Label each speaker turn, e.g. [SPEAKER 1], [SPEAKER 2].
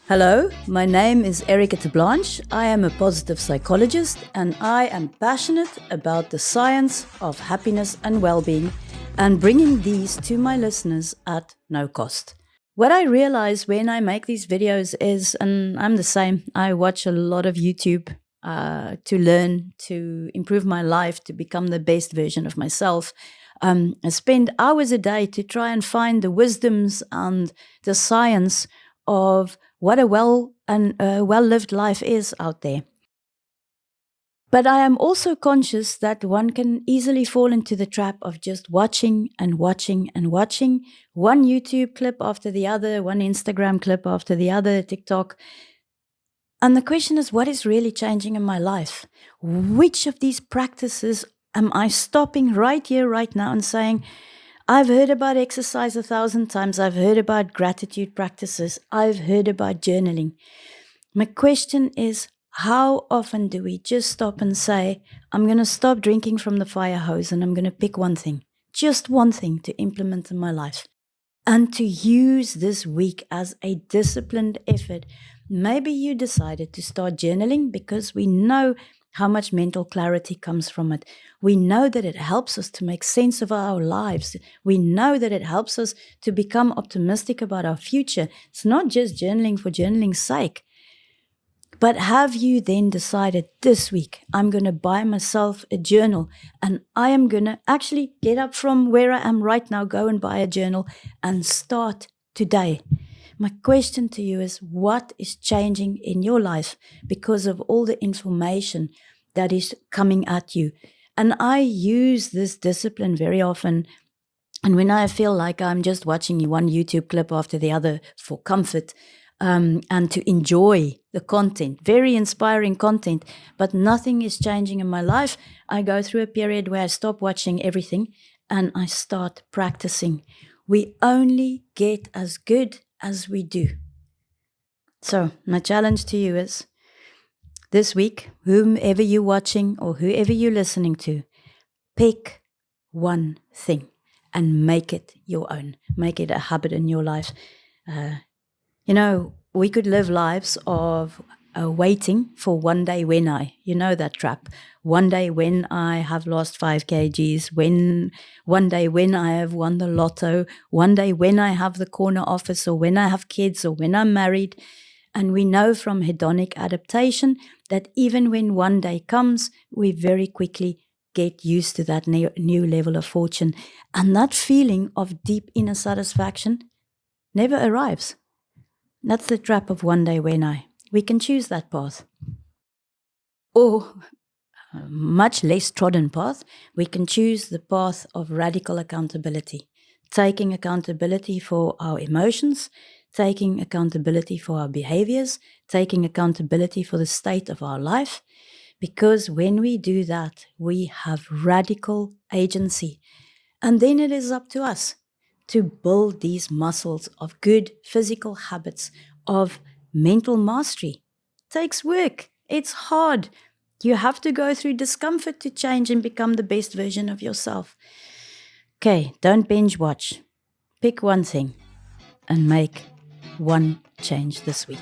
[SPEAKER 1] Hello, my name is Terblanche. I am a positive psychologist and I am passionate about the science of happiness and well-being and bringing these to my listeners at no cost. What I realize when I make these videos is, and I'm the same, I watch a lot of YouTube to learn, to improve my life, to become the best version of myself. I spend hours a day to try and find the wisdoms and the science of what a well-lived life is out there. But I am also conscious that one can easily fall into the trap of just watching and watching and watching one YouTube clip after the other, one Instagram clip after the other, TikTok. And the question is, what is really changing in my life? Which of these practices am I stopping right here, right now and saying, I've heard about exercise 1,000 times. I've heard about gratitude practices. I've heard about journaling. My question is, how often do we just stop and say, I'm going to stop drinking from the fire hose and I'm going to pick one thing, just one thing to implement in my life and to use this week as a disciplined effort. Maybe you decided to start journaling because we know how much mental clarity comes from it. We know that it helps us to make sense of our lives. We know that it helps us to become optimistic about our future. It's not just journaling for journaling's sake. But have you then decided this week, I'm going to buy myself a journal and I am going to actually get up from where I am right now, go and buy a journal and start today? My question to you is, what is changing in your life because of all the information that is coming at you? And I use this discipline very often. And when I feel like I'm just watching one YouTube clip after the other for comfort and to enjoy the content, very inspiring content, but nothing is changing in my life, I go through a period where I stop watching everything and I start practicing. We only get as good as we do. So my challenge to you is, this week, whomever you're watching or whoever you're listening to, pick one thing and make it your own. Make it a habit in your life. We could live lives of waiting for one day when that trap. One day when I have lost 5 kgs, one day when I have won the lotto, one day when I have the corner office or when I have kids or when I'm married. And we know from hedonic adaptation that even when one day comes, we very quickly get used to that new level of fortune. And that feeling of deep inner satisfaction never arrives. That's the trap of one day when we can choose that path. Or a much less trodden path, we can choose the path of radical accountability, taking accountability for our emotions, taking accountability for our behaviors, taking accountability for the state of our life. Because when we do that, we have radical agency. And then it is up to us to build these muscles of good physical habits, of mental mastery. It takes work. It's hard. You have to go through discomfort to change and become the best version of yourself. Okay, don't binge watch. Pick one thing and make one change this week.